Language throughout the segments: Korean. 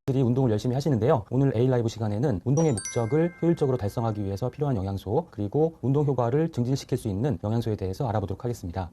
들이 운동을 열심히 하시는데요. 오늘 A라이브 시간에는 운동의 목적을 효율적으로 달성하기 위해서 필요한 영양소, 그리고 운동 효과를 증진시킬 수 있는 영양소에 대해서 알아보도록 하겠습니다.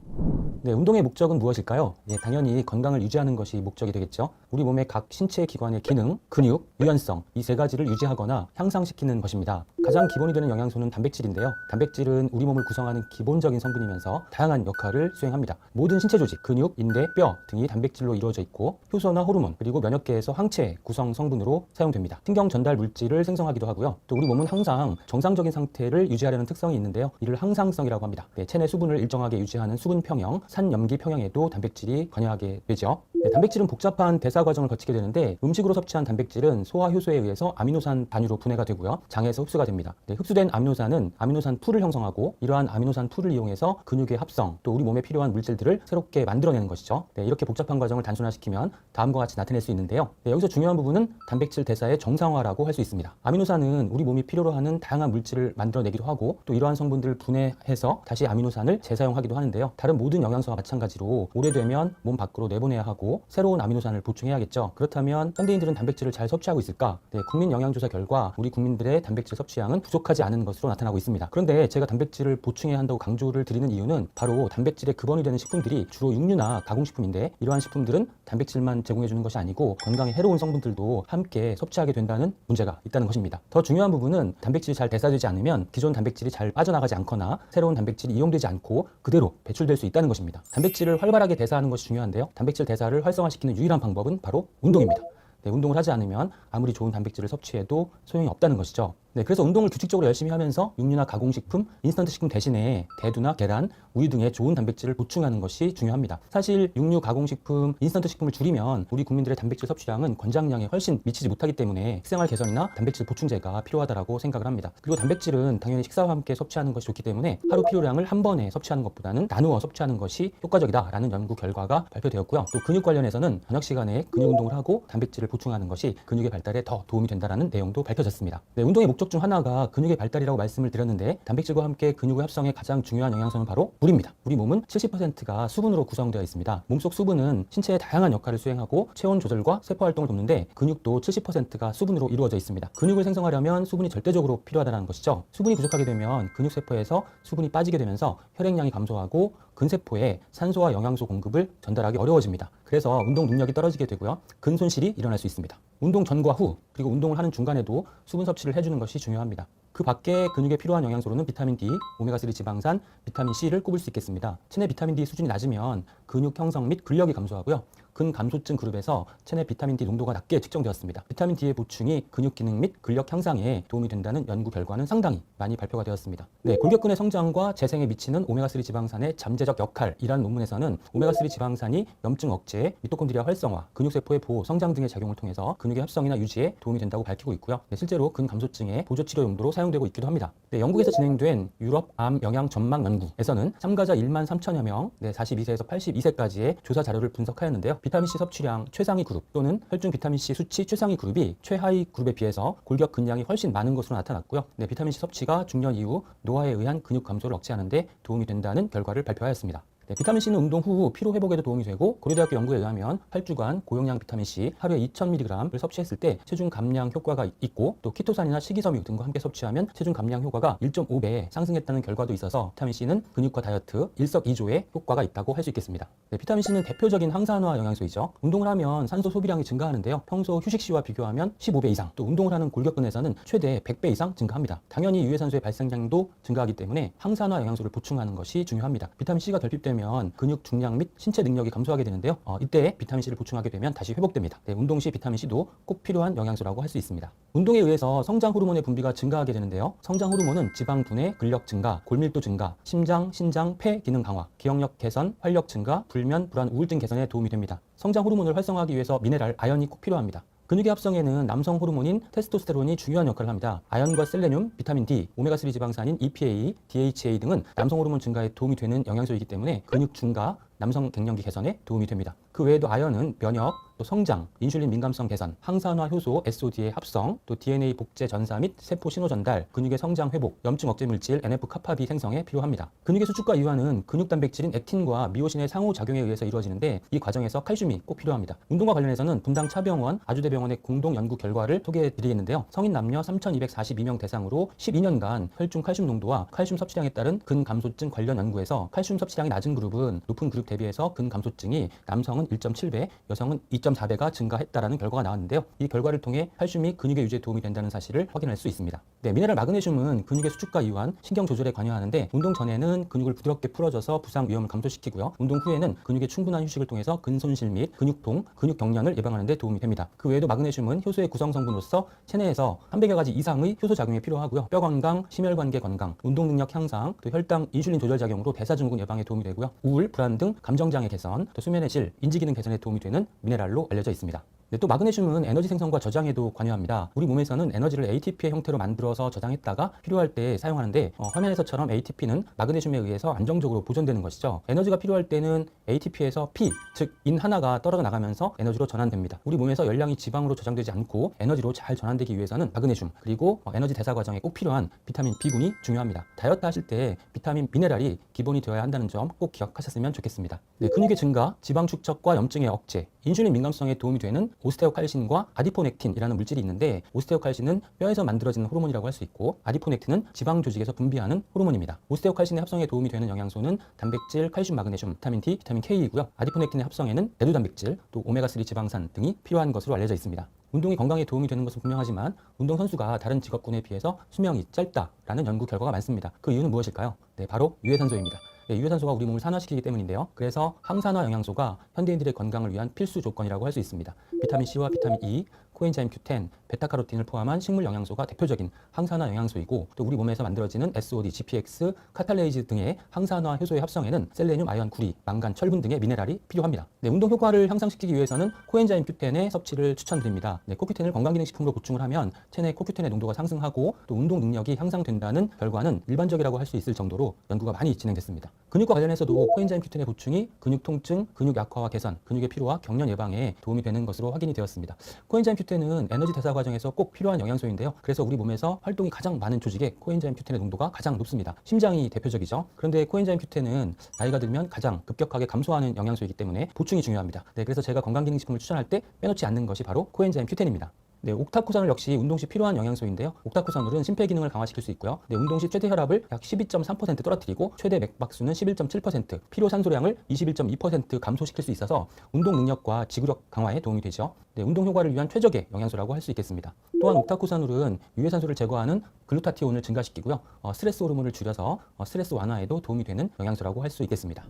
네, 운동의 목적은 무엇일까요? 당연히 건강을 유지하는 것이 목적이 되겠죠. 우리 몸의 각 신체 기관의 기능, 근육, 유연성, 이 세 가지를 유지하거나 향상시키는 것입니다. 가장 기본이 되는 영양소는 단백질인데요. 단백질은 우리 몸을 구성하는 기본적인 성분이면서 다양한 역할을 수행합니다. 모든 신체 조직, 근육, 인대, 뼈 등이 단백질로 이루어져 있고 효소나 호르몬, 그리고 면역계에서 항체 구성 성분으로 사용됩니다. 신경 전달 물질을 생성하기도 하고요. 또 우리 몸은 항상 정상적인 상태를 유지하려는 특성이 있는데요. 이를 항상성이라고 합니다. 체내 수분을 일정하게 유지하는 수분 평형, 산염기 평형에도 단백질이 관여하게 되죠. 단백질은 복잡한 대사 과정을 거치게 되는데 음식으로 섭취한 단백질은 소화 효소에 의해서 아미노산 단위로 분해가 되고요. 장에서 흡수가 됩니다. 흡수된 아미노산은 아미노산 풀을 형성하고 이러한 아미노산 풀을 이용해서 근육의 합성, 또 우리 몸에 필요한 물질들을 새롭게 만들어내는 것이죠. 이렇게 복잡한 과정을 단순화시키면 다음과 같이 나타낼 수 있는데요. 여기서 중요한 부분은 단백질 대사의 정상화라고 할 수 있습니다. 아미노산은 우리 몸이 필요로 하는 다양한 물질을 만들어내기도 하고 또 이러한 성분들을 분해해서 다시 아미노산을 재사용하기도 하는데요. 다른 모든 영양소와 마찬가지로 오래되면 몸 밖으로 내보내야 하고 새로운 아미노산을 보충해야겠죠. 그렇다면 현대인들은 단백질을 잘 섭취하고 있을까? 국민 영양조사 결과 우리 국민들의 단백질 섭취량은 부족하지 않은 것으로 나타나고 있습니다. 그런데 제가 단백질을 보충해야 한다고 강조를 드리는 이유는 바로 단백질의 근원이 되는 식품들이 주로 육류나 가공식품인데 이러한 식품들은 단백질만 제공해주는 것이 아니고 건강에 해로운 성분들도 함께 섭취하게 된다는 문제가 있다는 것입니다. 더 중요한 부분은 단백질이 잘 대사되지 않으면 기존 단백질이 잘 빠져나가지 않거나 새로운 단백질이 이용되지 않고 그대로 배출될 수 있다는 것입니다. 단백질을 활발하게 대사하는 것이 중요한데요. 단백질 대사를 활성화시키는 유일한 방법은 바로 운동입니다. 운동을 하지 않으면 아무리 좋은 단백질을 섭취해도 소용이 없다는 것이죠. 그래서 운동을 규칙적으로 열심히 하면서 육류나 가공식품, 인스턴트 식품 대신에 대두나 계란, 우유 등의 좋은 단백질을 보충하는 것이 중요합니다. 사실 육류, 가공식품, 인스턴트 식품을 줄이면 우리 국민들의 단백질 섭취량은 권장량에 훨씬 미치지 못하기 때문에 식생활 개선이나 단백질 보충제가 필요하다고 생각을 합니다. 그리고 단백질은 당연히 식사와 함께 섭취하는 것이 좋기 때문에 하루 필요량을 한 번에 섭취하는 것보다는 나누어 섭취하는 것이 효과적이다라는 연구 결과가 발표되었고요. 또 근육 관련해서는 저녁 시간에 근육 운동을 하고 단백질을 보충하는 것이 근육의 발달에 더 도움이 된다는 내용도 밝혀졌습니다. 운동의 목적 중 하나가 근육의 발달이라고 말씀을 드렸는데 단백질과 함께 근육의 합성에 가장 중요한 영양소는 바로 물입니다. 우리 몸은 70%가 수분으로 구성되어 있습니다. 몸속 수분은 신체의 다양한 역할을 수행하고 체온 조절과 세포 활동을 돕는데 근육도 70%가 수분으로 이루어져 있습니다. 근육을 생성하려면 수분이 절대적으로 필요하다는 것이죠. 수분이 부족하게 되면 근육세포에서 수분이 빠지게 되면서 혈액량이 감소하고 근세포에 산소와 영양소 공급을 전달하기 어려워집니다. 그래서 운동 능력이 떨어지게 되고요. 근손실이 일어날 수 있습니다. 운동 전과 후, 그리고 운동을 하는 중간에도 수분 섭취를 해주는 것이 중요합니다. 그 밖에 근육에 필요한 영양소로는 비타민 D, 오메가3 지방산, 비타민 C를 꼽을 수 있겠습니다. 체내 비타민 D 수준이 낮으면 근육 형성 및 근력이 감소하고요. 근감소증 그룹에서 체내 비타민 D 농도가 낮게 측정되었습니다. 비타민 D의 보충이 근육 기능 및 근력 향상에 도움이 된다는 연구 결과는 상당히 많이 발표가 되었습니다. 골격근의 성장과 재생에 미치는 오메가3 지방산의 잠재적 역할이라는 논문에서는 오메가3 지방산이 염증 억제, 미토콘드리아 활성화, 근육세포의 보호, 성장 등의 작용을 통해서 근육의 합성이나 유지에 도움이 된다고 밝히고 있고요. 실제로 근감소증의 보조치료 용도로 사용되고 있기도 합니다. 영국에서 진행된 유럽 암 영양 전망 연구에서는 참가자 1만 3천여 명, 42세에서 82세까지의 조사 자료를 분석하였는데요. 비타민C 섭취량 최상위 그룹 또는 혈중 비타민C 수치 최상위 그룹이 최하위 그룹에 비해서 골격 근량이 훨씬 많은 것으로 나타났고요. 비타민C 섭취가 중년 이후 노화에 의한 근육 감소를 억제하는 데 도움이 된다는 결과를 발표하였습니다. 비타민C는 운동 후 피로 회복에도 도움이 되고 고려대학교 연구에 의하면 8주간 고용량 비타민C 하루에 2000mg을 섭취했을 때 체중 감량 효과가 있고 또 키토산이나 식이섬유 등과 함께 섭취하면 체중 감량 효과가 1.5배 상승했다는 결과도 있어서 비타민C는 근육과 다이어트 일석이조의 효과가 있다고 할 수 있겠습니다. 비타민C는 대표적인 항산화 영양소이죠. 운동을 하면 산소 소비량이 증가하는데요. 평소 휴식 시와 비교하면 15배 이상, 또 운동을 하는 골격근에서는 최대 100배 이상 증가합니다. 당연히 유해산소의 발생량도 증가하기 때문에 항산화 영양소를 보충하는 것이 중요합니다. 비타민C가 결핍되면 근육 중량 및 신체 능력이 감소하게 되는데요. 이때 비타민C를 보충하게 되면 다시 회복됩니다. 운동 시 비타민C도 꼭 필요한 영양소라고 할 수 있습니다. 운동에 의해서 성장 호르몬의 분비가 증가하게 되는데요. 성장 호르몬은 지방 분해, 근력 증가, 골밀도 증가, 심장, 신장, 폐 기능 강화, 기억력 개선, 활력 증가, 불면, 불안, 우울증 개선에 도움이 됩니다. 성장 호르몬을 활성화하기 위해서 미네랄, 아연이 꼭 필요합니다. 근육의 합성에는 남성 호르몬인 테스토스테론이 중요한 역할을 합니다. 아연과 셀레늄, 비타민 D, 오메가3 지방산인 EPA, DHA 등은 남성 호르몬 증가에 도움이 되는 영양소이기 때문에 근육 증가, 남성 갱년기 개선에 도움이 됩니다. 그 외에도 아연은 면역, 또 성장, 인슐린 민감성 개선, 항산화 효소 SOD의 합성, 또 DNA 복제 전사 및 세포 신호 전달, 근육의 성장 회복, 염증 억제 물질 NF-카파비 생성에 필요합니다. 근육의 수축과 이완은 근육 단백질인 액틴과 미오신의 상호작용에 의해서 이루어지는데 이 과정에서 칼슘이 꼭 필요합니다. 운동과 관련해서는 분당 차병원 아주대병원의 공동 연구 결과를 소개해 드리겠는데요. 성인 남녀 3,242명 대상으로 12년간 혈중 칼슘 농도와 칼슘 섭취량에 따른 근감소증 관련 연구에서 칼슘 섭취량이 낮은 그룹은 높은 그룹 대비해서 근감소증이 남성은 1.7배, 여성은 2.4배가 증가했다라는 결과가 나왔는데요. 이 결과를 통해 칼슘이 근육의 유지에 도움이 된다는 사실을 확인할 수 있습니다. 네, 미네랄 마그네슘은 근육의 수축과 이완, 신경 조절에 관여하는데 운동 전에는 근육을 부드럽게 풀어줘서 부상 위험을 감소시키고요. 운동 후에는 근육의 충분한 휴식을 통해서 근손실 및 근육통, 근육 경련을 예방하는 데 도움이 됩니다. 그 외에도 마그네슘은 효소의 구성 성분으로서 체내에서 300여 가지 이상의 효소 작용에 필요하고요. 뼈 건강, 심혈관계 건강, 운동 능력 향상, 또 혈당, 인슐린 조절 작용으로 대사증후군 예방에 도움이 되고요. 우울, 불안 등 감정장애 개선, 또 수면의 질, 인지기능 개선에 도움이 되는 미네랄로 알려져 있습니다. 네, 또 마그네슘은 에너지 생성과 저장에도 관여합니다. 우리 몸에서는 에너지를 ATP의 형태로 만들어서 저장했다가 필요할 때 사용하는데 화면에서처럼 ATP는 마그네슘에 의해서 안정적으로 보존되는 것이죠. 에너지가 필요할 때는 ATP에서 P, 즉 인 하나가 떨어져 나가면서 에너지로 전환됩니다. 우리 몸에서 열량이 지방으로 저장되지 않고 에너지로 잘 전환되기 위해서는 마그네슘 그리고 에너지 대사 과정에 꼭 필요한 비타민 B군이 중요합니다. 다이어트 하실 때 비타민 미네랄이 기본이 되어야 한다는 점 꼭 기억하셨으면 좋겠습니다. 네, 근육의 증가, 지방 축적과 염증의 억제, 인슐린 민감성에 도움이 되는 오스테오칼신과 아디포넥틴이라는 물질이 있는데 오스테오칼신은 뼈에서 만들어지는 호르몬이라고 할 수 있고 아디포넥틴은 지방 조직에서 분비하는 호르몬입니다. 오스테오칼신의 합성에 도움이 되는 영양소는 단백질, 칼슘, 마그네슘, 비타민 D, 비타민 K이고요. 아디포넥틴의 합성에는 레두 단백질, 또 오메가3 지방산 등이 필요한 것으로 알려져 있습니다. 운동이 건강에 도움이 되는 것은 분명하지만 운동선수가 다른 직업군에 비해서 수명이 짧다라는 연구 결과가 많습니다. 그 이유는 무엇일까요? 네, 바로 유해산소입니다. 네, 유해산소가 우리 몸을 산화시키기 때문인데요. 그래서 항산화 영양소가 현대인들의 건강을 위한 필수 조건이라고 할 수 있습니다. 비타민 C와 비타민 E, 코엔자임 Q10, 베타카로틴을 포함한 식물 영양소가 대표적인 항산화 영양소이고 또 우리 몸에서 만들어지는 SOD, GPX, 카탈레이즈 등의 항산화 효소의 합성에는 셀레늄, 아연, 구리, 망간, 철분 등의 미네랄이 필요합니다. 네, 운동 효과를 향상시키기 위해서는 코엔자임 Q10의 섭취를 추천드립니다. 네, 코큐텐을 건강기능식품으로 보충을 하면 체내 코큐텐의 농도가 상승하고 또 운동 능력이 향상된다는 결과는 일반적이라고 할 수 있을 정도로 연구가 많이 진행됐습니다. 근육과 관련해서도 코엔자임 Q10의 보충이 근육 통증, 근육 약화와 개선, 근육의 피로와 경련 예방에 도움이 되는 것으로 확인이 되었습니다. 코엔자임 Q10은 에너지 대사 과정에서 꼭 필요한 영양소인데요. 그래서 우리 몸에서 활동이 가장 많은 조직에 코엔자임 Q10의 농도가 가장 높습니다. 심장이 대표적이죠. 그런데 코엔자임 Q10은 나이가 들면 가장 급격하게 감소하는 영양소이기 때문에 보충이 중요합니다. 네, 그래서 제가 건강기능식품을 추천할 때 빼놓지 않는 것이 바로 코엔자임 Q10입니다. 네, 옥타코산울 역시 운동 시 필요한 영양소인데요. 옥타코산울은 심폐기능을 강화시킬 수 있고요. 네, 운동 시 최대 혈압을 약 12.3% 떨어뜨리고 최대 맥박수는 11.7%, 피로 산소량을 21.2% 감소시킬 수 있어서 운동 능력과 지구력 강화에 도움이 되죠. 네, 운동 효과를 위한 최적의 영양소라고 할 수 있겠습니다. 또한 옥타코산울은 유해산소를 제거하는 글루타티온을 증가시키고요. 스트레스 호르몬을 줄여서 스트레스 완화에도 도움이 되는 영양소라고 할 수 있겠습니다.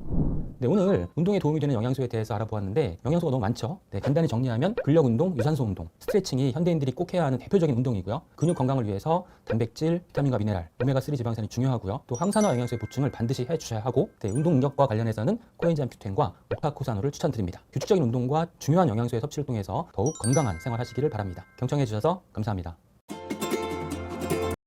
네, 오늘 운동에 도움이 되는 영양소에 대해서 알아보았는데 영양소가 너무 많죠. 네, 간단히 정리하면 근력 운동, 유산소 운동, 스트레칭이 현대인들이 꼭 해야 하는 대표적인 운동이고요. 근육 건강을 위해서 단백질, 비타민과 미네랄, 오메가3 지방산이 중요하고요. 또 항산화 영양소의 보충을 반드시 해주셔야 하고 네, 운동 능력과 관련해서는 코엔자임 Q10과 옥타코산울을 추천드립니다. 규칙적인 운동과 중요한 영양소의 섭취를 통해서 더욱 건강한 생활 하시기를 바랍니다. 경청해 주셔서 감사합니다.